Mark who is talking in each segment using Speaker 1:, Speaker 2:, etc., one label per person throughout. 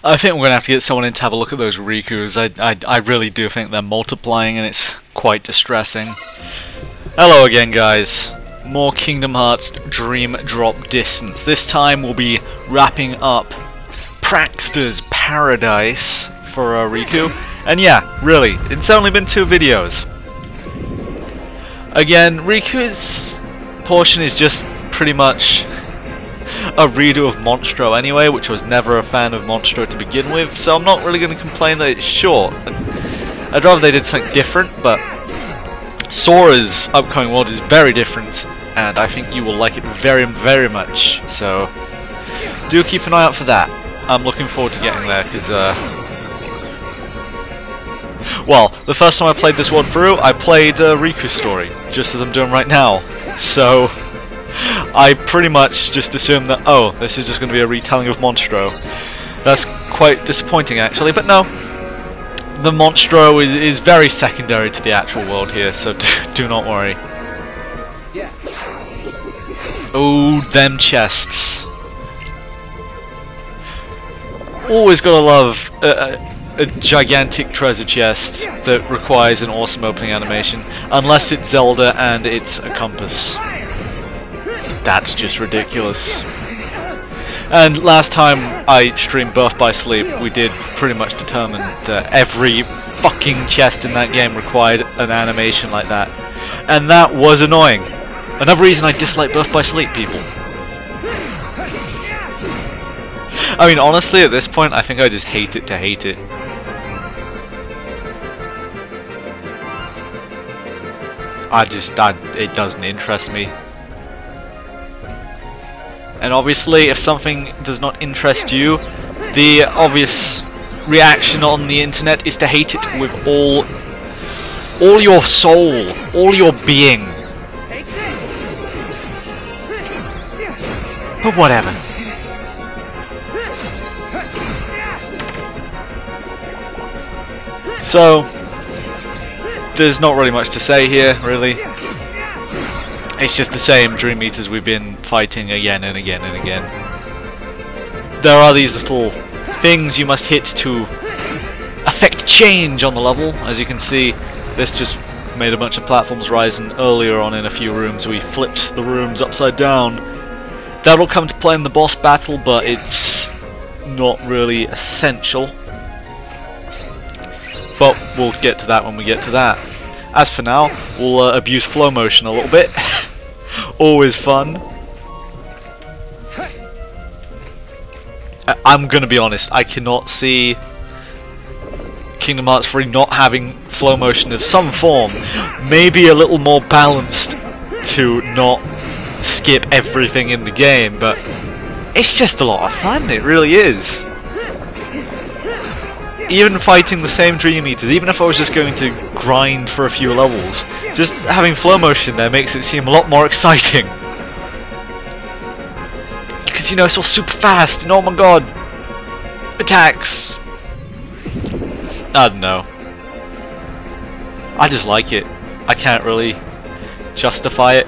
Speaker 1: I think we're going to have to get someone in to have a look at those Rikus. I really do think they're multiplying and it's quite distressing. Hello again, guys. More Kingdom Hearts Dream Drop Distance. This time we'll be wrapping up Prankster's Paradise for Riku. And yeah, really, it's only been 2 videos. Again, Riku's portion is just pretty much a redo of Monstro anyway, which I was never a fan of Monstro to begin with, so I'm not really going to complain that it's short. I'd rather they did something different, but Sora's upcoming world is very different, and I think you will like it very, very much, so do keep an eye out for that. I'm looking forward to getting there, because, well, the first time I played this world through, I played Riku's story, just as I'm doing right now, so I pretty much just assumed that, oh, this is just going to be a retelling of Monstro. That's quite disappointing, actually, but no. The Monstro is very secondary to the actual world here, so do not worry. Oh, them chests. Always gotta love a gigantic treasure chest that requires an awesome opening animation, unless it's Zelda and it's a compass. That's just ridiculous. And last time I streamed Birth by Sleep, we did pretty much determine that every fucking chest in that game required an animation like that. And that was annoying. Another reason I dislike Birth by Sleep, people. I mean, honestly, at this point, I think I just hate it to hate it. It doesn't interest me. And obviously, if something does not interest you, the obvious reaction on the internet is to hate it with all your soul, all your being. But whatever. So, there's not really much to say here, really. It's just the same Dream Eaters we've been fighting again and again and again. There are these little things you must hit to affect change on the level. As you can see, this just made a bunch of platforms rise, and earlier on in a few rooms we flipped the rooms upside down. That'll come to play in the boss battle, but it's not really essential. But we'll get to that when we get to that. As for now, we'll abuse flow motion a little bit. Always fun. I'm gonna be honest, I cannot see Kingdom Hearts 3 not having flow motion of some form. Maybe a little more balanced to not skip everything in the game, but it's just a lot of fun, it really is. Even fighting the same Dream Eaters, even if I was just going to grind for a few levels, just having flow motion there makes it seem a lot more exciting. Because, you know, it's all super fast, and oh my god, attacks. I don't know. I just like it. I can't really justify it.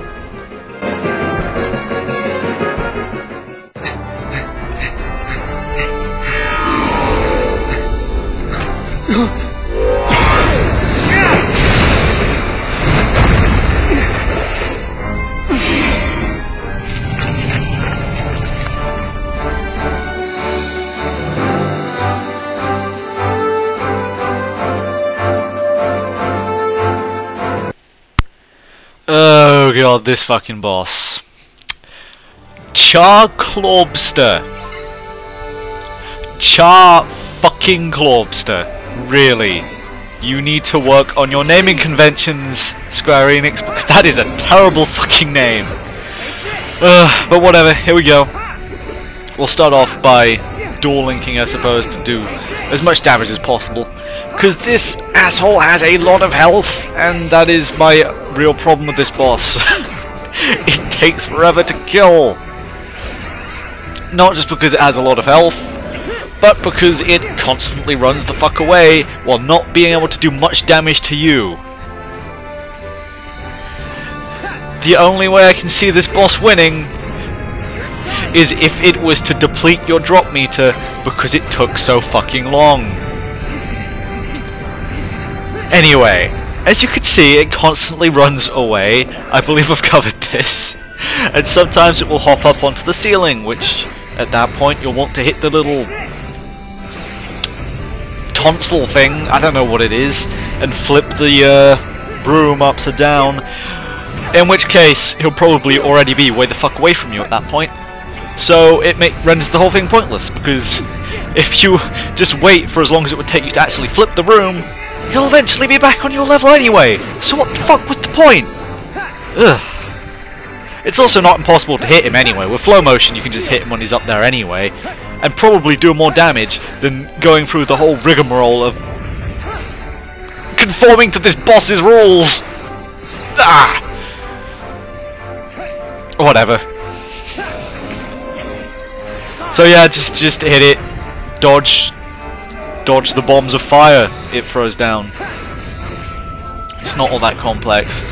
Speaker 1: Oh god, this fucking boss. Prankster. Fucking Clawbster. Really. You need to work on your naming conventions, Square Enix, because that is a terrible fucking name. But whatever, here we go. We'll start off by dual linking, I suppose, to do as much damage as possible. Because this asshole has a lot of health, and that is my real problem with this boss. It takes forever to kill. Not just because it has a lot of health, but because it constantly runs the fuck away while not being able to do much damage to you. The only way I can see this boss winning is if it was to deplete your drop meter because it took so fucking long. Anyway, as you can see, it constantly runs away. I believe I've covered this. And sometimes it will hop up onto the ceiling, which at that point you'll want to hit the little tonsil thing, I don't know what it is, and flip the broom upside down. In which case, he'll probably already be way the fuck away from you at that point. So it renders the whole thing pointless, because if you just wait for as long as it would take you to actually flip the room, he'll eventually be back on your level anyway. So what the fuck was the point? Ugh. It's also not impossible to hit him anyway. With flow motion, you can just hit him when he's up there anyway, and probably do more damage than going through the whole rigmarole of conforming to this boss's rules. Ah! Whatever. So yeah, just hit it. Dodge the bombs of fire it throws down. It's not all that complex.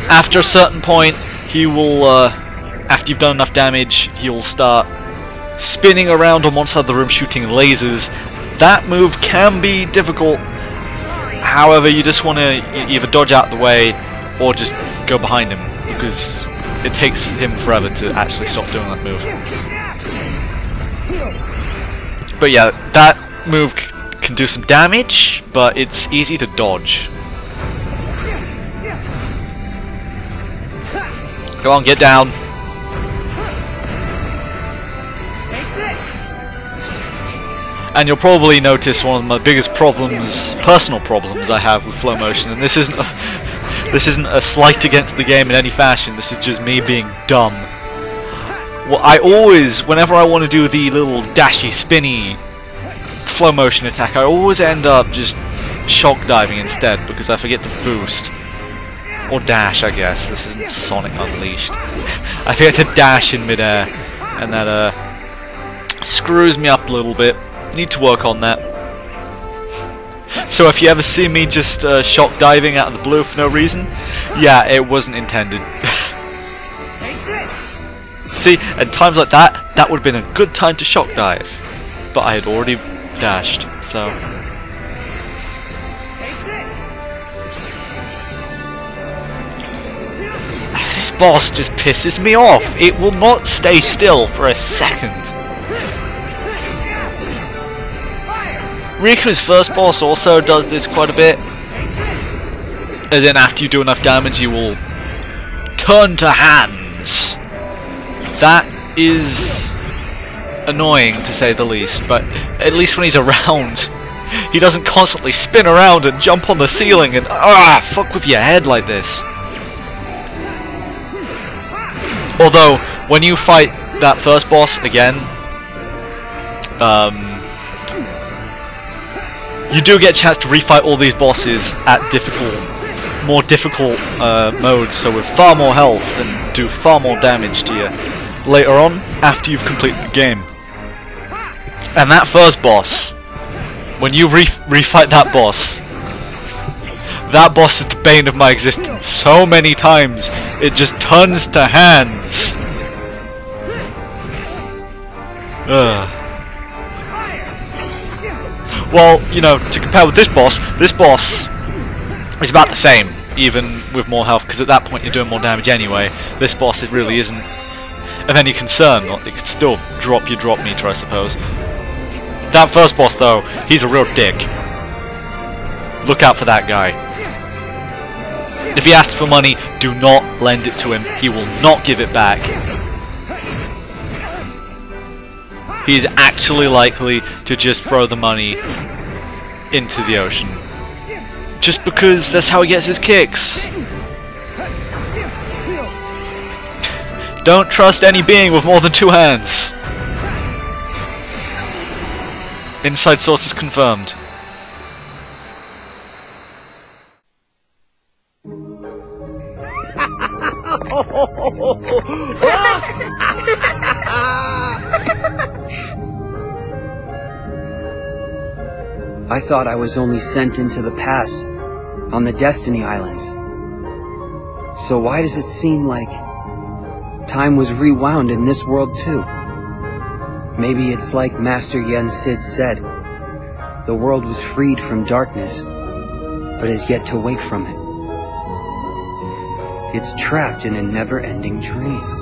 Speaker 1: After a certain point, he will, after you've done enough damage, he will start spinning around on one side of the room shooting lasers. That move can be difficult. However, you just want to either dodge out of the way or just go behind him, because it takes him forever to actually stop doing that move. But yeah, that move can do some damage, but it's easy to dodge. Go on, get down. And you'll probably notice one of my biggest problems, personal problems I have with flow motion, and this isn't a slight against the game in any fashion, this is just me being dumb. Well, I always, whenever I want to do the little dashy, spinny flow motion attack, I always end up just shock diving instead, because I forget to boost. Or dash, I guess. This isn't Sonic Unleashed. I forget to dash in midair, and that screws me up a little bit. Need to work on that. So if you ever see me just shock diving out of the blue for no reason, yeah, it wasn't intended. See, at times like that, that would have been a good time to shock dive, but I had already dashed, so. This boss just pisses me off. It will not stay still for a second. Riku's first boss also does this quite a bit. As in, after you do enough damage, you will turn to hands. That is annoying, to say the least, but at least when he's around, he doesn't constantly spin around and jump on the ceiling and fuck with your head like this. Although, when you fight that first boss again, you do get a chance to refight all these bosses at more difficult modes, so with far more health and do far more damage to you later on after you've completed the game. And that first boss, when you refight that boss is the bane of my existence. So many times it just turns to hands. Well, you know, to compare with this boss is about the same, even with more health, because at that point you're doing more damage anyway. This boss, it really isn't of any concern. It could still drop your drop meter, I suppose. That first boss, though, he's a real dick. Look out for that guy. If he asks for money, do not lend it to him. He will not give it back. He is actually likely to just throw the money into the ocean. Just because that's how he gets his kicks. Don't trust any being with more than 2 hands. Inside sources confirmed.
Speaker 2: I thought I was only sent into the past, on the Destiny Islands. So why does it seem like time was rewound in this world too? Maybe it's like Master Yen Sid said. The world was freed from darkness, but has yet to wake from it. It's trapped in a never-ending dream.